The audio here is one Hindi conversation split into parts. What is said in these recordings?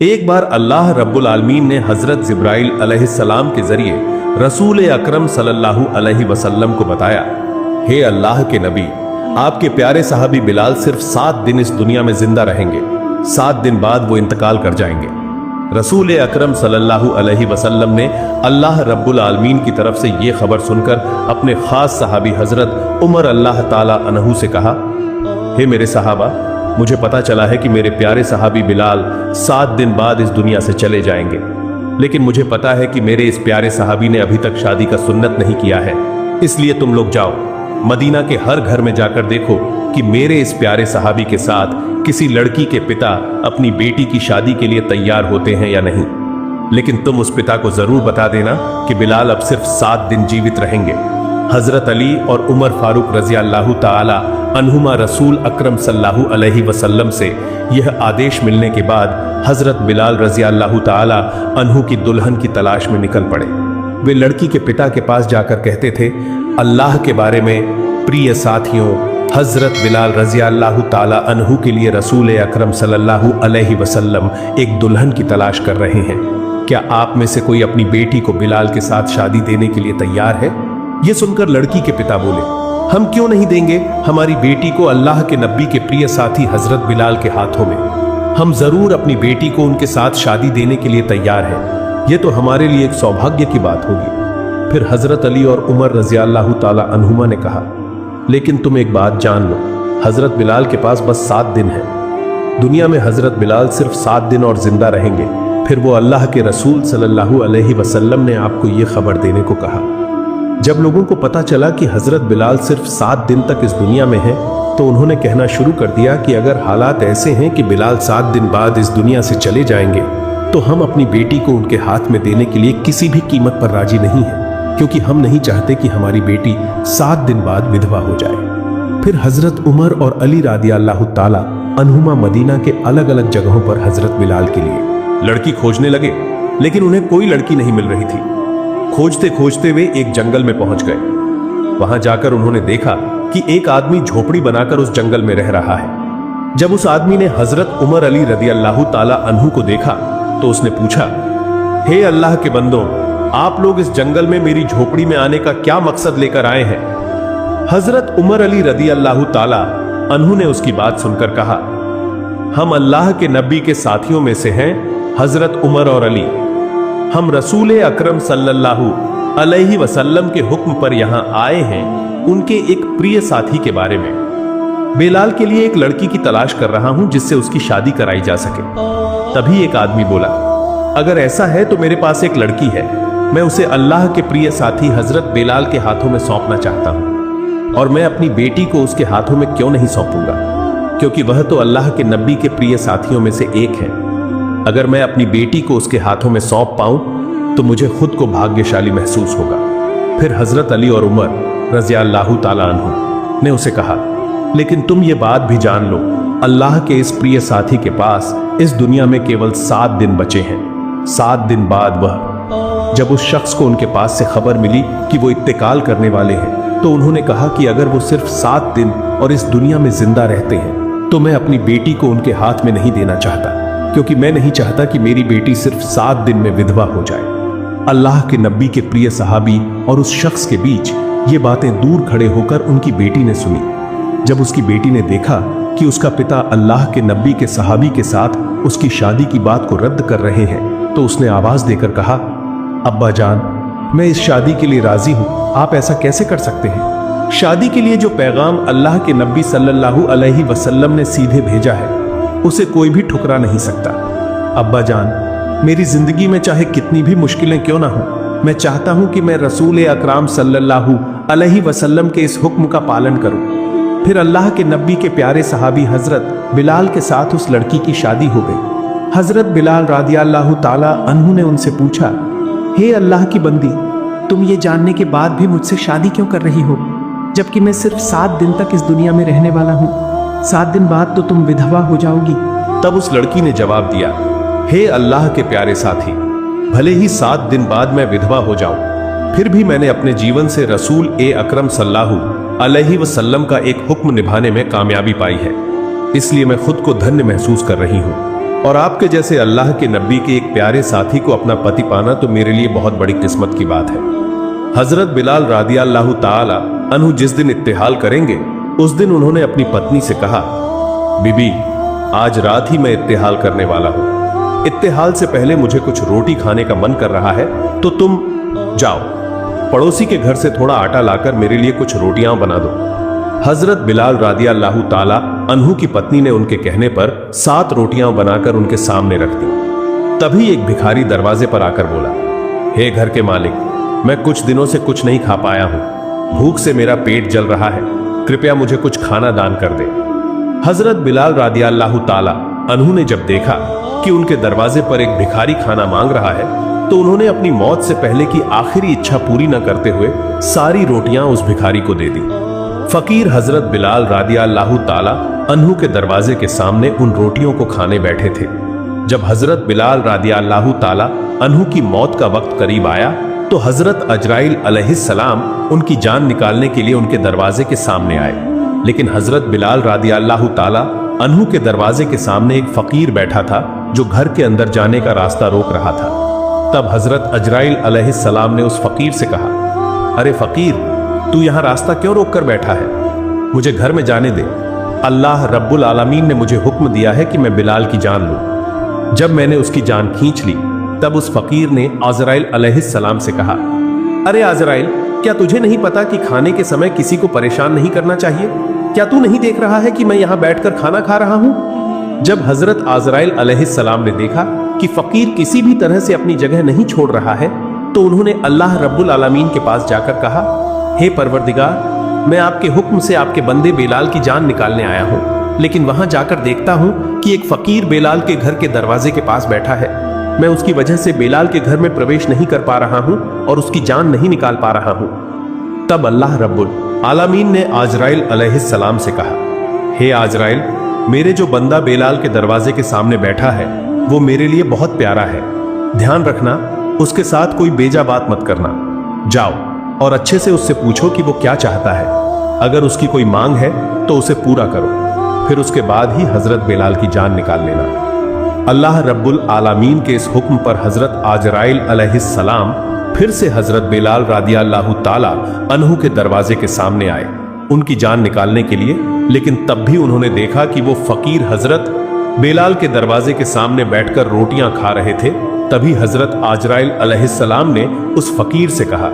एक बार अल्लाह रब्बुल आलमीन ने हजरत जिब्राइल अलैहिस्सलाम के जरिए रसूल अकरम सल्लल्लाहु अलैहि वसल्लम को बताया, हे अल्लाह के नबी, आपके प्यारे सहाबी बिलाल सिर्फ 7 दिन इस दुनिया में जिंदा रहेंगे। 7 दिन बाद वो इंतकाल कर जाएंगे। रसूल अकरम सल्लल्लाहु अलैहि वसल्लम ने अल्लाह रब्बुल आलमीन की तरफ से ये खबर सुनकर अपने खास सहाबी हजरत उमर अल्लाह ताला अन्हु से कहा, हे मेरे सहाबा, मुझे पता चला है कि मेरे प्यारे सहाबी बिलाल 7 दिन बाद इस दुनिया से चले जाएंगे, लेकिन मुझे पता है कि मेरे इस प्यारे सहाबी ने अभी तक शादी का सुन्नत नहीं किया है। इसलिए तुम लोग जाओ, मदीना के हर घर में जाकर देखो कि मेरे इस प्यारे सहाबी के साथ किसी लड़की के पिता अपनी बेटी की शादी के लिए तैयार होते हैं या नहीं। लेकिन तुम उस पिता को जरूर बता देना कि बिलाल अब सिर्फ 7 दिन जीवित रहेंगे। हजरत अली और उमर फारूक रजी अल्लाह ताला अन्हुमा रसूल अकरम सल्लल्लाहु अलैहि वसल्लम से यह आदेश मिलने के बाद हजरत बिलाल रजी अल्लाह ताला अन्हु की दुल्हन की तलाश में निकल पड़े। वे लड़की के पिता के पास जाकर कहते थे, अल्लाह के बारे में प्रिय साथियों, हजरत बिलाल रजी अल्लाह ताला अन्हु के लिए रसूल अकरम सल्लल्लाहु अलैहि वसल्लम एक दुल्हन की तलाश कर रहे हैं। क्या आप में से कोई अपनी बेटी को बिलाल के साथ शादी देने के लिए तैयार है? यह सुनकर लड़की के पिता बोले, हम क्यों नहीं देंगे हमारी बेटी को अल्लाह के नबी के प्रिय साथी हजरत बिलाल के हाथों में। हम जरूर अपनी बेटी को उनके साथ शादी देने के लिए तैयार हैं। यह तो हमारे लिए एक सौभाग्य की बात होगी। फिर हजरत अली और उमर रजी अल्लाह ताला अन्हुमा ने कहा, लेकिन तुम एक बात जान लो, हजरत बिलाल के पास बस 7 दिन है। दुनिया में हजरत बिलाल सिर्फ 7 दिन और जिंदा रहेंगे। फिर वो अल्लाह के रसूल सल्लल्लाहु अलैहि वसल्लम ने आपको ये खबर देने को कहा। जब लोगों को पता चला कि हजरत बिलाल सिर्फ 7 दिन तक इस दुनिया में है, तो उन्होंने कहना शुरू कर दिया कि अगर हालात ऐसे हैं कि बिलाल 7 दिन बाद इस दुनिया से चले जाएंगे, तो हम अपनी बेटी को उनके हाथ में देने के लिए किसी भी कीमत पर राजी नहीं है, क्योंकि हम नहीं चाहते कि हमारी बेटी 7 दिन बाद विधवा हो जाए। फिर हजरत उमर और अली रादी अल्लाह ताला अन्हुमा मदीना के अलग अलग जगहों पर हजरत बिलाल के लिए लड़की खोजने लगे, लेकिन उन्हें कोई लड़की नहीं मिल रही थी। खोजते खोजते वे एक जंगल में पहुंच गए। वहां जाकर उन्होंने देखा कि एक आदमी झोपड़ी बनाकर उस जंगल में रह रहा है। जब उस आदमी ने हजरत उमर अली रदी अल्लाह ताला अन्हु को देखा, तो उसने पूछा, हे अल्लाह के बंदों, आप लोग इस जंगल में मेरी झोपड़ी में आने का क्या मकसद लेकर आए हैं? हजरत उमर अली रदी अल्लाह ताला अन्हु ने उसकी बात सुनकर कहा, हम अल्लाह के नबी के साथियों में से हैं हजरत उमर और अली। हम रसूल अकरम सल्लल्लाहु अलैहि वसल्लम के हुक्म पर यहां आए हैं, उनके एक प्रिय साथी के बारे में। बिलाल के लिए एक लड़की की तलाश कर रहा हूं जिससे उसकी शादी कराई जा सके। तभी एक आदमी बोला, अगर ऐसा है तो मेरे पास एक लड़की है, मैं उसे अल्लाह के प्रिय साथी हजरत बिलाल के हाथों में सौंपना चाहता हूं। और मैं अपनी बेटी को उसके हाथों में क्यों नहीं सौंपूंगा, क्योंकि वह तो अल्लाह के नबी के प्रिय साथियों में से एक है। अगर मैं अपनी बेटी को उसके हाथों में सौंप पाऊं तो मुझे खुद को भाग्यशाली महसूस होगा। फिर हजरत अली और उमर रज़ी अल्लाह ताला अन्हु ने उसे कहा, लेकिन तुम ये बात भी जान लो, अल्लाह के इस प्रिय साथी के पास इस दुनिया में केवल 7 दिन बचे हैं। 7 दिन बाद वह, जब उस शख्स को उनके पास से खबर मिली कि वो इंतकाल करने वाले हैं, तो उन्होंने कहा कि अगर वो सिर्फ 7 दिन और इस दुनिया में जिंदा रहते हैं, तो मैं अपनी बेटी को उनके हाथ में नहीं देना चाहता, क्योंकि मैं नहीं चाहता कि मेरी बेटी सिर्फ 7 दिन में विधवा हो जाए। अल्लाह के नबी के प्रिय सहाबी और उस शख्स के बीच ये बातें दूर खड़े होकर उनकी बेटी ने सुनी। जब उसकी बेटी ने देखा कि उसका पिता अल्लाह के नबी के सहाबी के साथ उसकी शादी की बात को रद्द कर रहे हैं, तो उसने आवाज देकर कहा, अब्बा जान, मैं इस शादी के लिए राजी हूं, आप ऐसा कैसे कर सकते हैं? शादी के लिए जो पैगाम अल्लाह के नबी सल्लल्लाहु अलैहि वसल्लम ने सीधे भेजा है, उसे कोई भी ठुकरा नहीं सकता। अब्बा जान, मेरी जिंदगी में चाहे कितनी भी मुश्किलें क्यों ना हो, मैं चाहता हूं कि मैं रसूल अकरम सल्लल्लाहु अलैहि वसल्लम के इस हुक्म का पालन करूं। फिर अल्लाह के नबी के प्यारे सहाबी हजरत बिलाल के साथ उस लड़की की शादी हो गई। हजरत बिलाल रादी अल्लाह ताला अन्हु ने उनसे पूछा, हे अल्लाह की बंदी, तुम ये जानने के बाद भी मुझसे शादी क्यों कर रही हो, जबकि मैं सिर्फ 7 दिन तक इस दुनिया में रहने वाला हूँ? 7 दिन बाद तो तुम विधवा हो जाओगी। तब उस लड़की ने जवाब दिया, हे अल्लाह के प्यारे साथी, भले ही 7 दिन बाद मैं विधवा हो जाऊं, फिर भी मैंने अपने जीवन से रसूल अकरम सल्लल्लाहु अलैहि वसल्लम का एक हुक्म निभाने में कामयाबी पाई है, इसलिए मैं खुद को धन्य महसूस कर रही हूं। और आपके जैसे अल्लाह के नबी के एक प्यारे साथी को अपना पति पाना तो मेरे लिए बहुत बड़ी किस्मत की बात है। हजरत बिलाल रादियल्लाहु ताला अन्हु जिस दिन इत्तिहाल करेंगे उस दिन उन्होंने अपनी पत्नी से कहा, बीबी आज रात ही मैं इत्तिहाल करने वाला हूं। इत्तिहाल से पहले मुझे कुछ रोटी खाने का मन कर रहा है, तो तुम जाओ पड़ोसी के घर से थोड़ा आटा लाकर मेरे लिए कुछ रोटियां बना दो। हजरत बिलाल रादियल्लाहु ताला अन्हु की पत्नी ने उनके कहने पर 7 रोटियां बनाकर उनके सामने रख दी। तभी एक भिखारी दरवाजे पर आकर बोला, हे घर के मालिक, मैं कुछ दिनों से कुछ नहीं खा पाया हूं, भूख से मेरा पेट जल रहा है, कृपया मुझे कुछ खाना दान कर दे। हजरत बिलाल रादियल्लाहु ताला अन्हु ने जब देखा कि उनके दरवाजे पर एक भिखारी खाना मांग रहा है, तो उन्होंने अपनी मौत से पहले की आखिरी इच्छा पूरी न करते हुए सारी रोटियां उस भिखारी को दे दी। फकीर हजरत बिलाल रादियल्लाहु ताला अन्हु के दरवाजे के सामने उन रोटियों को खाने बैठे थे। जब हजरत बिलाल रादियल्लाहु ताला अन्हु की मौत का वक्त करीब आया तो हजरत अजराइल अलैहिस्सलाम उनकी जान निकालने के लिए उनके दरवाजे के सामने आए। लेकिन हजरत बिलाल रादियल्लाहु ताला अन्हु के दरवाजे के सामने एक फकीर बैठा था जो घर के अंदर जाने का रास्ता रोक रहा था। तब हजरत अजराइल अलैहिस्सलाम ने उस फकीर से कहा, अरे फकीर, तू यहां रास्ता क्यों रोक कर बैठा है? मुझे घर में जाने दे। अल्लाह रब्बुल आलमीन ने मुझे हुक्म दिया है कि मैं बिलाल की जान लूं। जब मैंने उसकी जान खींच ली तब उस फकीर ने अजराइल अलैहिस्सलाम से कहा, अरे अजराइल, क्या तुझे नहीं पता कि खाने के समय किसी को परेशान नहीं करना चाहिए? क्या तू नहीं देख रहा है कि मैं यहां बैठकर खाना खा रहा हूं? जब हजरत अजराइल अलैहिस्सलाम ने देखा कि फकीर किसी भी तरह से अपनी जगह नहीं छोड़ रहा है, तो उन्होंने अल्लाह रब्बुल आलमीन के पास जाकर कहा, हे परवरदिगार, मैं आपके हुक्म से आपके बंदे बेलाल की जान निकालने आया हूं, लेकिन वहां जाकर देखता हूं कि एक फकीर बेलाल के घर के दरवाजे के पास बैठा है। मैं उसकी वजह से बेलाल के घर में प्रवेश नहीं कर पा रहा हूं और उसकी जान नहीं निकाल पा रहा हूं। तब अल्लाह रब्बुल आलमीन ने अजराइल अलैहिस्सलाम से कहा, हे अजराइल, मेरे जो बंदा बेलाल के दरवाजे के सामने बैठा है वो मेरे लिए बहुत प्यारा है। ध्यान रखना, उसके साथ कोई बेजा बात मत करना। जाओ और अच्छे से उससे पूछो कि वो क्या चाहता है। अगर उसकी कोई मांग है तो उसे पूरा करो, फिर उसके बाद ही हजरत बिलाल की जान निकाल लेना। अल्लाह रब्बुल आलमीन के इस हुक्म पर हजरत अजराइल अलैहिस्सलाम फिर से हजरत बिलाल रादियल्लाहु ताला अन्हु के दरवाजे के सामने आए उनकी जान निकालने के लिए। लेकिन तब भी उन्होंने देखा कि वो फकीर हजरत बिलाल के दरवाजे के सामने बैठकर रोटियां खा रहे थे। तभी हजरत अजराइल अलैहिस्सलाम ने उस फकीर से कहा,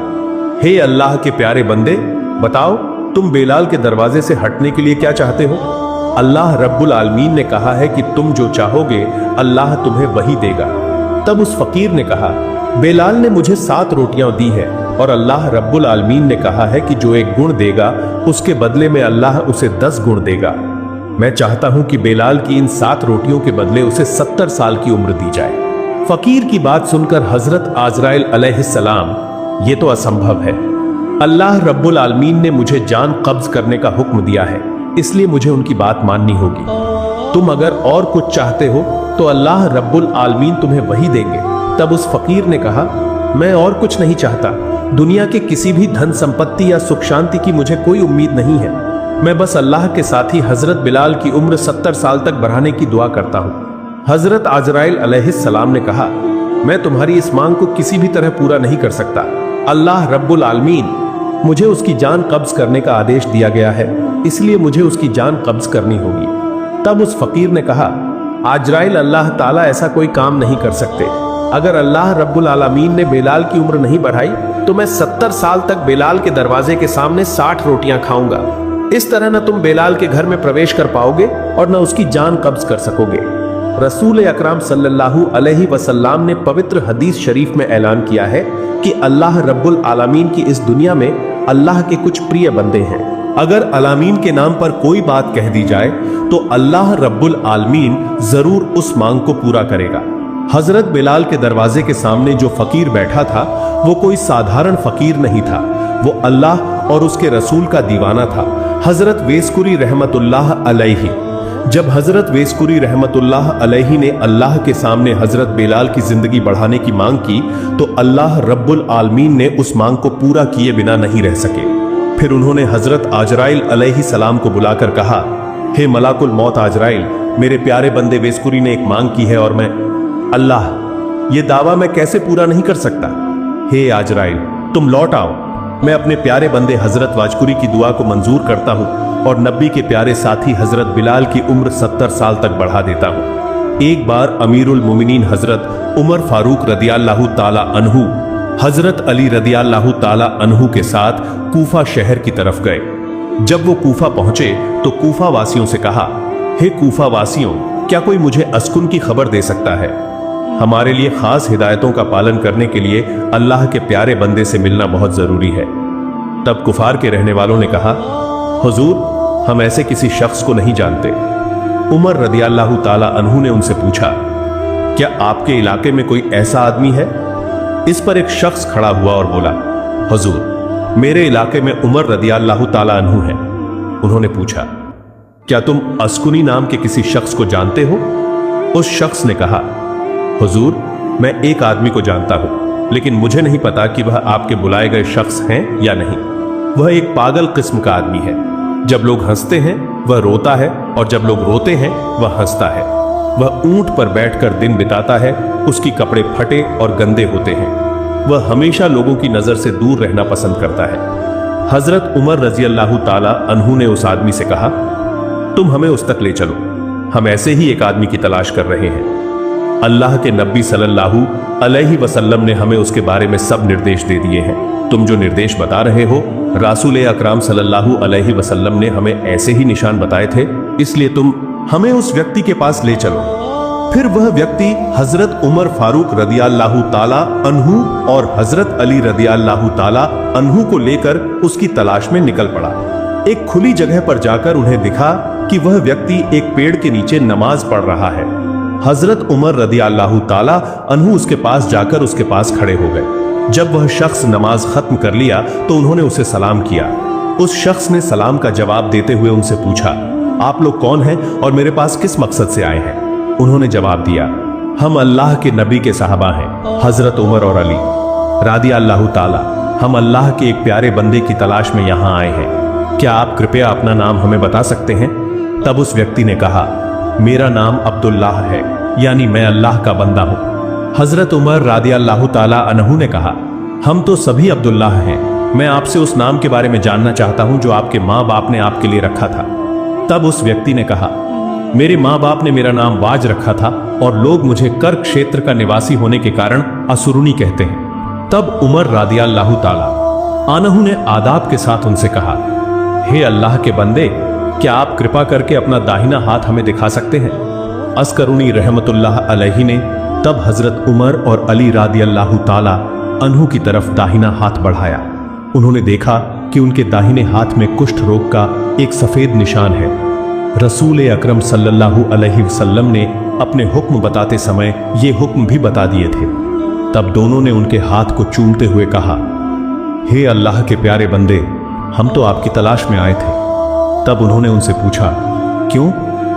हे अल्लाह के प्यारे बंदे, बताओ तुम बेलाल के दरवाजे से हटने के लिए क्या चाहते हो? अल्लाह रब्बुल आलमीन ने कहा है कि तुम जो चाहोगे अल्लाह तुम्हें वही देगा। तब उस फकीर ने कहा, बेलाल ने मुझे 7 रोटियां दी है और अल्लाह रब्बुल आलमीन ने कहा है कि जो एक गुण देगा उसके बदले में अल्लाह उसे 10 गुण देगा। मैं चाहता हूं कि बेलाल की इन 7 रोटियों के बदले उसे 70 साल की उम्र दी जाए। फकीर की बात सुनकर हजरत अजराइल अलैहिस्सलाम, ये तो असंभव है। अल्लाह रब्बुल आलमीन ने मुझे जान कब्ज करने का हुक्म दिया है, इसलिए मुझे उनकी बात माननी होगी। तुम अगर और कुछ चाहते हो तो अल्लाह रब्बुल आलमीन तुम्हें वही देंगे। तब उस फकीर ने कहा, मैं और कुछ नहीं चाहता। दुनिया के किसी भी धन संपत्ति या सुख शांति की मुझे कोई उम्मीद नहीं है। मैं बस अल्लाह के साथी हजरत बिलाल की उम्र 70 साल तक बढ़ाने की दुआ करता हूँ। हजरत अजराइल अलैहिस्सलाम ने कहा, मैं तुम्हारी इस मांग को किसी भी तरह पूरा नहीं कर सकता। अल्लाह रब्बुल आलमीन मुझे उसकी जान कब्ज करने का आदेश दिया गया है, इसलिए मुझे उसकी जान कब्ज करनी होगी। तब उस फकीर ने कहा, अजराइल, अल्लाह ताला ऐसा कोई काम नहीं कर सकते। अगर अल्लाह रब्बुल आलमीन ने बेलाल की उम्र नहीं बढ़ाई तो मैं 70 साल तक बेलाल के दरवाजे के सामने 60 रोटियां खाऊंगा। इस तरह न तुम बेलाल के घर में प्रवेश कर पाओगे और न उसकी जान कब्ज कर सकोगे। रसूल अकरम सल्लल्लाहु अलैहि वसल्लम ने पवित्र हदीस शरीफ में ऐलान किया है कि अल्लाह रब्बुल आलमीन की इस दुनिया में अल्लाह के कुछ प्रिय बंदे हैं। अगर अलामीन के नाम पर कोई बात कह दी जाए तो अल्लाह रब्बुल आलमीन जरूर उस मांग को पूरा करेगा। हजरत बिलाल के दरवाजे के सामने जो फकीर बैठा था वो कोई साधारण फकीर नहीं था, वो अल्लाह और उसके रसूल का दीवाना था, हजरत वेस्कुरी रहमतुल्लाह अलैहि। जब हजरत वेस्कुरी रहमतुल्लाह अलैहि ने अल्लाह के सामने हजरत बिलाल की जिंदगी बढ़ाने की मांग की तो अल्लाह रब्बुल आलमीन ने उस मांग को पूरा किए बिना नहीं रह सके। फिर उन्होंने हजरत अजराइल अलैहि सलाम को बुलाकर कहा, हे मलाकुल मौत अजराइल, मेरे प्यारे बंदे वेस्कुरी ने एक मांग की है और मैं, अल्लाह, ये दावा मैं कैसे पूरा नहीं कर सकता। हे आजराइल, तुम लौट आओ। मैं अपने प्यारे बंदे हजरत वाजकुरी की दुआ को मंजूर करता हूँ और नबी के प्यारे साथी हजरत बिलाल की उम्र 70 साल तक बढ़ा देता हूँ। एक बार अमीरुल मोमिनीन हजरत उमर फारूक रदियल्लाहु ताला अन्हु हजरत अली रदियल्लाहु ताला अन्हु के साथ कूफा शहर की तरफ गए। जब वो कूफा पहुंचे तो कूफा वासियों से कहा, हे कूफा वासियों, क्या कोई मुझे अस्कुन की खबर दे सकता है? हमारे लिए खास हिदायतों का पालन करने के लिए अल्लाह के प्यारे बंदे से मिलना बहुत जरूरी है। तब कुफार के रहने वालों ने कहा, हुजूर, हम ऐसे किसी शख्स को नहीं जानते। उमर रदियल्लाहु ताला अन्हु ने उनसे पूछा, क्या आपके इलाके में कोई ऐसा आदमी है? इस पर एक शख्स खड़ा हुआ और बोला, हुजूर, मेरे इलाके में उमर रदियल्लाहु ताला अन्हु है। उन्होंने पूछा, क्या तुम अस्कुनी नाम के किसी शख्स को जानते हो? उस शख्स ने कहा, हुजूर, मैं एक आदमी को जानता हूं, लेकिन मुझे नहीं पता कि वह आपके बुलाए गए शख्स हैं या नहीं। वह एक पागल किस्म का आदमी है। जब लोग हंसते हैं वह रोता है और जब लोग रोते हैं वह हंसता है। वह ऊंट पर बैठकर दिन बिताता है। उसकी कपड़े फटे और गंदे होते हैं। वह हमेशा लोगों की नजर से दूर रहना पसंद करता है। हजरत उमर रज़ियल्लाहु ताला अन्हु ने उस आदमी से कहा, तुम हमें उस तक ले चलो, हम ऐसे ही एक आदमी की तलाश कर रहे हैं। अल्लाह के नबी सल्लल्लाहु अलैहि वसल्लम ने हमें उसके बारे में सब निर्देश दे दिए हैं। तुम जो निर्देश बता रहे हो, रसूल अकरम सल्लल्लाहु अलैहि वसल्लम ने हमें ऐसे ही निशान बताए थे, इसलिए तुम हमें उस व्यक्ति के पास ले चलो। फिर वह व्यक्ति हजरत उमर फारूक रदियल्लाहु ताला अन्हु और हजरत अली रदियल्लाहु ताला अन्हु को लेकर उसकी तलाश में निकल पड़ा। एक खुली जगह पर जाकर उन्हें दिखा कि वह व्यक्ति एक पेड़ के नीचे नमाज पढ़ रहा है। हजरत उमर रदियल्लाहु ताला अन्हु उसके पास जाकर उसके पास खड़े हो गए। जब वह शख्स नमाज खत्म कर लिया तो उन्होंने उसे सलाम किया। उस शख्स ने सलाम का जवाब देते हुए उनसे पूछा, आप लोग कौन हैं और मेरे पास किस मकसद से आए हैं? उन्होंने जवाब दिया, हम अल्लाह के नबी के साहबा हैं, हजरत उमर और अली रदियल्लाहु ताला। हम अल्लाह के एक प्यारे बंदे की तलाश में यहाँ आए हैं। क्या आप कृपया अपना नाम हमें बता सकते हैं? तब उस व्यक्ति ने कहा, मेरा नाम अब्दुल्लाह है, यानी मैं अल्लाह का बंदा हूँ। हजरत उमर रदियल्लाहु ताला अन्हु ने कहा, हम तो सभी अब्दुल्लाह हैं। मैं आपसे उस नाम के बारे में जानना चाहता हूँ जो आपके माँ बाप ने आपके लिए रखा था। तब उस व्यक्ति ने कहा, मेरे माँ बाप ने मेरा नाम वाज रखा था और लोग मुझे कर क्षेत्र का निवासी होने के कारण असुरुनी कहते हैं। तब उमर रदियल्लाहु ताला अन्हु ने आदाब के साथ उनसे कहा, हे अल्लाह के बंदे, क्या आप कृपा करके अपना दाहिना हाथ हमें दिखा सकते हैं? अस्करुनी रहमतुल्लाह अलैहि ने तब हजरत उमर और अली रदियल्लाहु ताला अन्हु की तरफ दाहिना हाथ बढ़ाया। उन्होंने देखा कि उनके दाहिने हाथ में कुष्ठ रोग का एक सफेद निशान है। रसूल अकरम सल्लल्लाहु अलैहि वसल्लम ने अपने हुक्म बताते समय ये हुक्म भी बता दिए थे। तब दोनों ने उनके हाथ को चूमते हुए कहा, हे अल्लाह के प्यारे बंदे, हम तो आपकी तलाश में आए थे। तब उन्होंने उनसे पूछा, क्यों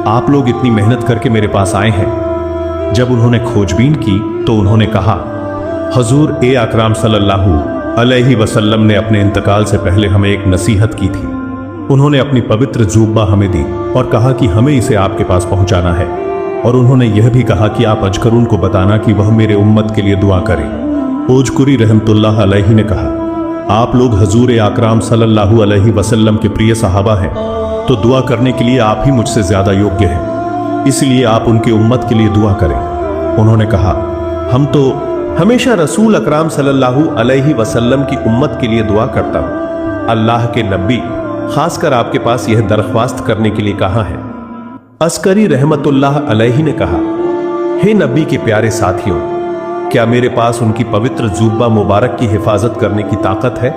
आप लोग इतनी मेहनत करके मेरे पास आए हैं? जब उन्होंने खोजबीन की तो उन्होंने कहा, हजूर ए अकरम सल्लल्लाहु अलैहि वसल्लम ने अपने इंतकाल से पहले हमें एक नसीहत की थी। उन्होंने अपनी पवित्र जुब्बा हमें दी और कहा कि हमें इसे आपके पास पहुंचाना है, और उन्होंने यह भी कहा कि आप अजकरून को बताना कि वह मेरे उम्मत के लिए दुआ करें। ओजकुरी रहमतुल्लाह अलैहि ने कहा, आप लोग हजूर अकरम सल्लल्लाहु अलैहि वसल्लम के प्रिय सहाबा हैं, तो दुआ करने के लिए आप ही मुझसे ज्यादा योग्य हैं, इसलिए आप उनकी उम्मत के लिए दुआ करें। उन्होंने कहा, हम तो हमेशा रसूल अकरम सल्लल्लाहु अलैहि वसल्लम की उम्मत के लिए दुआ करता हूं। अल्लाह के नबी खासकर आपके पास यह दरख्वास्त करने के लिए कहा है। अस्करी रहमतुल्लाह अलैहि ने कहा, हे नबी के प्यारे साथियों, क्या मेरे पास उनकी पवित्र जुब्बा मुबारक की हिफाजत करने की ताकत है?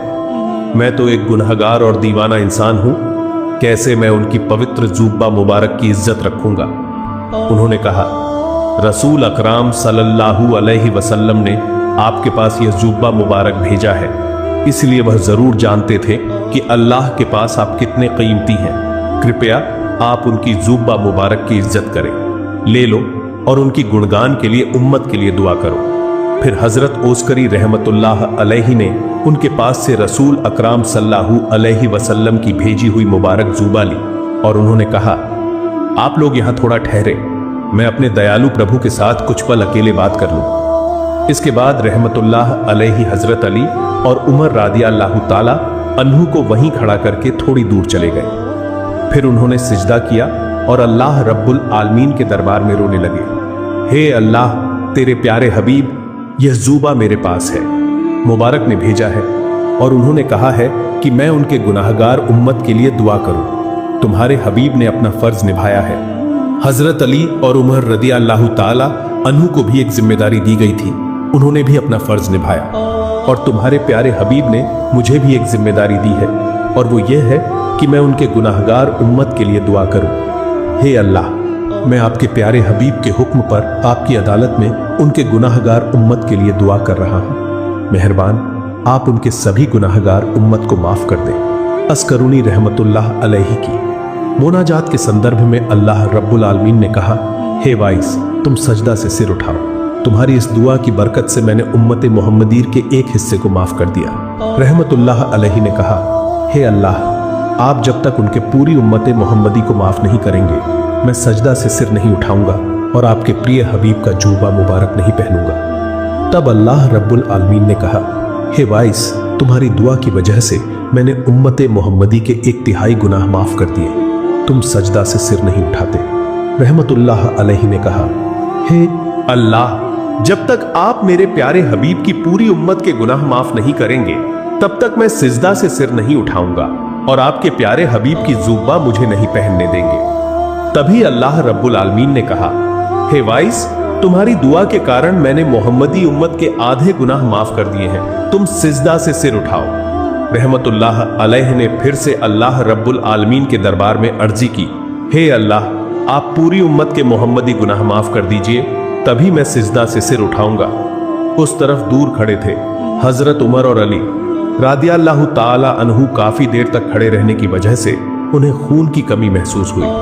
मैं तो एक गुनहगार और दीवाना इंसान हूं, कैसे मैं उनकी पवित्र जुब्बा मुबारक की इज्जत रखूंगा? उन्होंने कहा, रसूल अकरम सल्लल्लाहु अलैहि वसल्लम ने आपके पास यह जुब्बा मुबारक भेजा है, इसलिए वह जरूर जानते थे कि अल्लाह के पास आप कितने कीमती हैं। कृपया आप उनकी जुब्बा मुबारक की इज्जत करें, ले लो और उनकी गुणगान के लिए उम्मत के लिए दुआ करो। फिर हजरत ओस्करी रहमतुल्लाह अलैहि ने उनके पास से रसूल अकरम सल्लल्लाहु अलैहि वसल्लम की भेजी हुई मुबारक जुबा ली और उन्होंने कहा, आप लोग यहां थोड़ा ठहरे, मैं अपने दयालु प्रभु के साथ कुछ पल अकेले बात कर लूं। इसके बाद रहमतुल्लाह अलैहि हजरत अली और उमर रादियल्लाहु ताला अन्हु को वहीं खड़ा करके थोड़ी दूर चले गए। फिर उन्होंने सिजदा किया और अल्लाह रब्बुल आलमीन के दरबार में रोने लगे। हे अल्लाह, तेरे प्यारे हबीब यह ज़ूबा मेरे पास है, मुबारक ने भेजा है और उन्होंने कहा है कि मैं उनके गुनाहगार उम्मत के लिए दुआ करूं। तुम्हारे हबीब ने अपना फर्ज निभाया है। हजरत अली और उमर रदियल्लाहु ताला अन्हु को भी एक जिम्मेदारी दी गई थी, उन्होंने भी अपना फर्ज निभाया। और तुम्हारे प्यारे हबीब ने मुझे भी एक जिम्मेदारी दी है और वो ये है कि मैं उनके गुनाहगार उम्मत के लिए दुआ करूं। हे अल्लाह, मैं आपके प्यारे हबीब के हुक्म पर आपकी अदालत में उनके गुनाहगार उम्मत के लिए दुआ कर रहा हूं। मेहरबान, आप उनके सभी गुनाहगार उम्मत को माफ कर दें। अस्करुनी रहमतुल्लाह अलैहि की मोनाजात के संदर्भ में अल्लाह रब्बुल आलमीन ने कहा, हे वाइस, तुम सजदा से सिर उठाओ। तुम्हारी इस दुआ की बरकत से मैंने उम्मत मोहम्मदीर के एक हिस्से को माफ कर दिया। रहमतुल्लाह अलैहि ने कहा, हे अल्लाह, आप जब तक उनके पूरी उम्मत मोहम्मदी को माफ नहीं करेंगे, मैं सजदा से सिर नहीं उठाऊंगा और आपके प्रिय हबीब का जूबा मुबारक नहीं पहनूंगा। तब अल्लाह रब्बुल आलमीन ने कहा, हे वाइस, तुम्हारी दुआ की वजह से मैंने उम्मत मोहम्मदी के 1/3 गुनाह माफ कर दिए। तुम सजदा से सिर नहीं उठाते। रहमतुल्लाह अलैहि ने कहा, हे अल्लाह, जब तक आप मेरे प्यारे हबीब की पूरी उम्मत के गुनाह माफ नहीं करेंगे, तब तक मैं सिजदा से सिर नहीं उठाऊंगा और आपके प्यारे हबीब की जुब्बा मुझे नहीं पहनने देंगे। तभी अल्लाह रब्बुल आलमीन ने कहा, हे वाइस, तुम्हारी दुआ के कारण मैंने मोहम्मदी उम्मत के आधे गुनाह माफ कर दिए हैं। तुम सिजदा से सिर उठाओ। रहमतुल्लाह अलैहि ने फिर से अल्लाह रब्बुल आलमीन के दरबार में अर्जी की, हे अल्लाह, आप पूरी उम्मत के मोहम्मदी गुनाह माफ कर दीजिए, तभी मैं सिजदा से सिर उठाऊंगा। उस तरफ दूर खड़े थे हजरत उमर और अली रादियल्लाहु ताला अन्हु। काफी देर तक खड़े रहने की वजह से उन्हें खून की कमी महसूस हुई।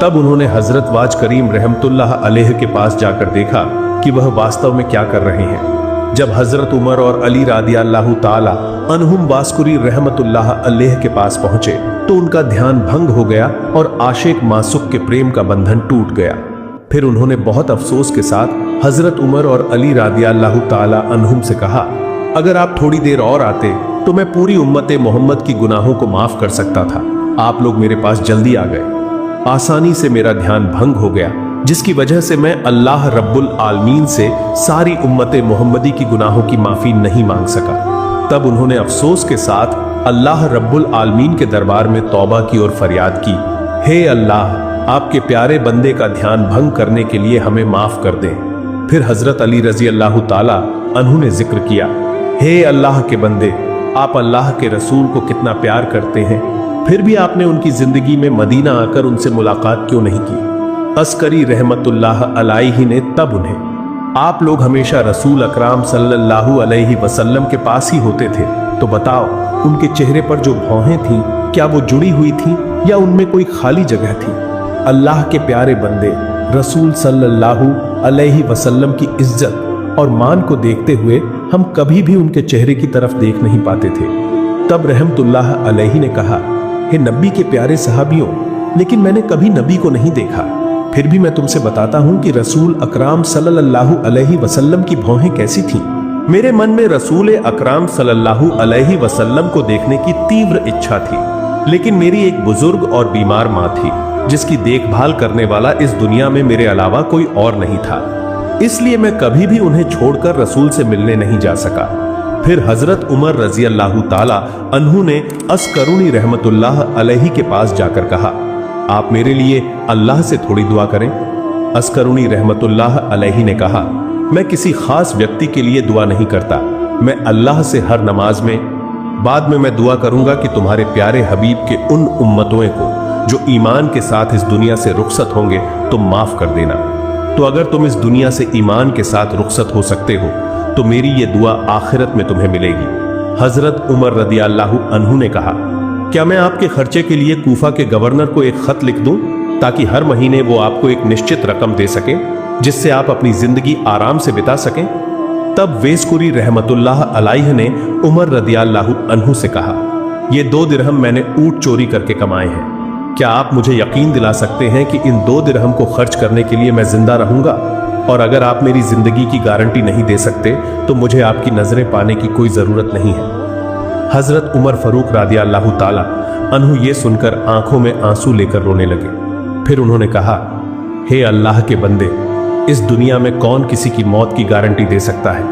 तब उन्होंने हजरत वाज करीम रहमतुल्लाह अलैहि के पास जाकर देखा कि वह वास्तव में क्या कर रहे हैं। जब हजरत उमर और अली रादियल्लाहु ताला अन्हुम वास्कुरी रहमतुल्लाह अलैहि के पास पहुंचे तो उनका ध्यान भंग हो गया और आशिक मासूक के प्रेम का बंधन टूट गया। फिर उन्होंने बहुत अफसोस के साथ हजरत उमर और अली रादियल्लाहु ताला अन्हुम से कहा, अगर आप थोड़ी देर और आते तो मैं पूरी उम्मत मोहम्मद की गुनाहों को माफ कर सकता था। आप लोग मेरे पास जल्दी आ गए। आसानी से मेरा ध्यान भंग हो गया, जिसकी वजह से मैं अल्लाह रब्बुल आलमीन से सारी उम्मत मोहम्मदी की गुनाहों की माफी नहीं मांग सका। तब उन्होंने अफसोस के साथ अल्लाह रब्बुल आलमीन के दरबार में तौबा की और फरियाद की, हे अल्लाह, आपके प्यारे बंदे का ध्यान भंग करने के लिए हमें माफ कर दें। फिर हजरत अली रजी अल्लाह ताला अन्हु ने जिक्र किया, हे अल्लाह के बंदे, आप अल्लाह के रसूल को कितना प्यार करते हैं, फिर भी आपने उनकी जिंदगी में मदीना आकर उनसे मुलाकात क्यों नहीं की। अस्करी रहमतुल्लाह अलैहि ने तब उन्हें, आप लोग हमेशा रसूल अकराम सल्लल्लाहु अलैहि वसल्लम के पास ही होते थे, तो बताओ उनके चेहरे पर जो भौहें थीं, क्या वो जुड़ी हुई थीं या उनमें कोई खाली जगह थी। अल्लाह के प्यारे बंदे रसूल सल्लल्लाहु अलैहि वसल्लम की इज्जत और मान को देखते हुए हम कभी भी उनके चेहरे की तरफ देख नहीं पाते थे। तब रहमतुल्लाह अलैहि ने कहा, हे नबी के प्यारे सहाबियों, लेकिन मैंने कभी नबी को नहीं देखा। फिर भी मैं तुमसे बताता हूं कि रसूल अकराम सल्लल्लाहु अलैहि वसल्लम की भौहें कैसी थीं। मेरे मन में रसूल अकराम सल्लल्लाहु अलैहि वसल्लम को देखने की तीव्र इच्छा थी, लेकिन मेरी एक बुजुर्ग और बीमार माँ थी, जिसकी देखभाल करने वाला इस दुनिया में मेरे अलावा कोई और नहीं था। इसलिए मैं कभी भी उन्हें छोड़कर रसूल से मिलने नहीं जा सका। फिर हजरत उमर रजी अल्लाह ताला अन्हु ने अस्करुनी रहमतुल्लाह अलैहि के पास जाकर कहा, आप मेरे लिए अल्लाह से थोड़ी दुआ करें। अस्करुनी रहमतुल्लाह अलैहि ने कहा, मैं किसी खास व्यक्ति के लिए दुआ नहीं करता, मैं अल्लाह से हर नमाज में बाद में मैं दुआ करूंगा कि तुम्हारे प्यारे हबीब के उन उम्मतों को जो ईमान के साथ इस दुनिया से रुखसत होंगे तुम माफ कर देना। तो अगर तुम इस दुनिया से ईमान के साथ रुखसत हो सकते हो तो मेरी ये दुआ आखिरत में तुम्हें मिलेगी। हजरत उमर रदियल्लाहु अन्हु ने कहा, क्या मैं आपके खर्चे के लिए कूफा के गवर्नर को एक खत लिख दूं ताकि हर महीने वो आपको एक निश्चित रकम दे सके जिससे आप अपनी जिंदगी आराम से बिता सकें। तब वेस्कुरी रहमतुल्लाह अलैहि ने उमर रदियल्लाहु अन्हु से कहा, ये 2 दिरहम मैंने ऊंट चोरी करके कमाए हैं, क्या आप मुझे यकीन दिला सकते हैं कि इन 2 दिरहम को खर्च करने के लिए मैं जिंदा रहूंगा? और अगर आप मेरी जिंदगी की गारंटी नहीं दे सकते तो मुझे आपकी नजरें पाने की कोई जरूरत नहीं है। हजरत उमर फरूक रदियल्लाहु ताला अन्हु ये सुनकर आंखों में आंसू लेकर रोने लगे। फिर उन्होंने कहा, हे अल्लाह के बंदे, इस दुनिया में कौन किसी की मौत की गारंटी दे सकता है?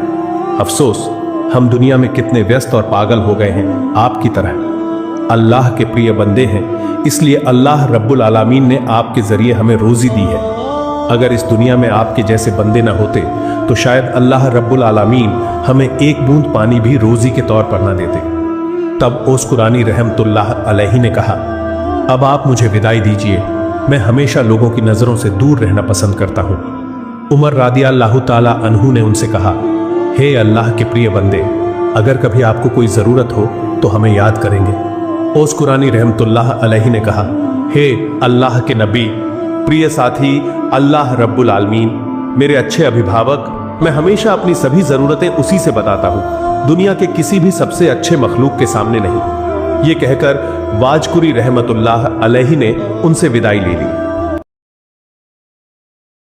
अफसोस, हम दुनिया में कितने व्यस्त और पागल हो गए हैं आपकी तरह। अल्लाह के प्रिय बंदे हैं, इसलिए अल्लाह रब्बुल आलमीन ने आपके जरिए हमें रोजी दी है। अगर इस दुनिया में आपके जैसे बंदे न होते तो शायद अल्लाह रब्बुल आलमीन हमें एक बूंद पानी भी रोजी के तौर पर न देते। तब ओस कुरानी रहमतुल्लाह अलैहि ने कहा, अब आप मुझे विदाई दीजिए, मैं हमेशा लोगों की नजरों से दूर रहना पसंद करता हूं। उमर रदियल्लाहु ताला अन्हु ने उनसे कहा, हे अल्लाह के प्रिय बंदे, अगर कभी आपको कोई जरूरत हो तो हमें याद करेंगे। ओस कुरानी रहमतुल्लाह अलैहि ने कहा, हे अल्लाह के नबी, प्रिय साथी, अल्लाह रब्बुल आलमीन, मेरे अच्छे अभिभावक, मैं हमेशा अपनी सभी जरूरतें उसी से बताता हूं, दुनिया के किसी भी सबसे अच्छे मखलूक के सामने नहीं। ये कहकर वाजकुरी रहमतुल्लाह अलैहि ने उनसे विदाई ले ली।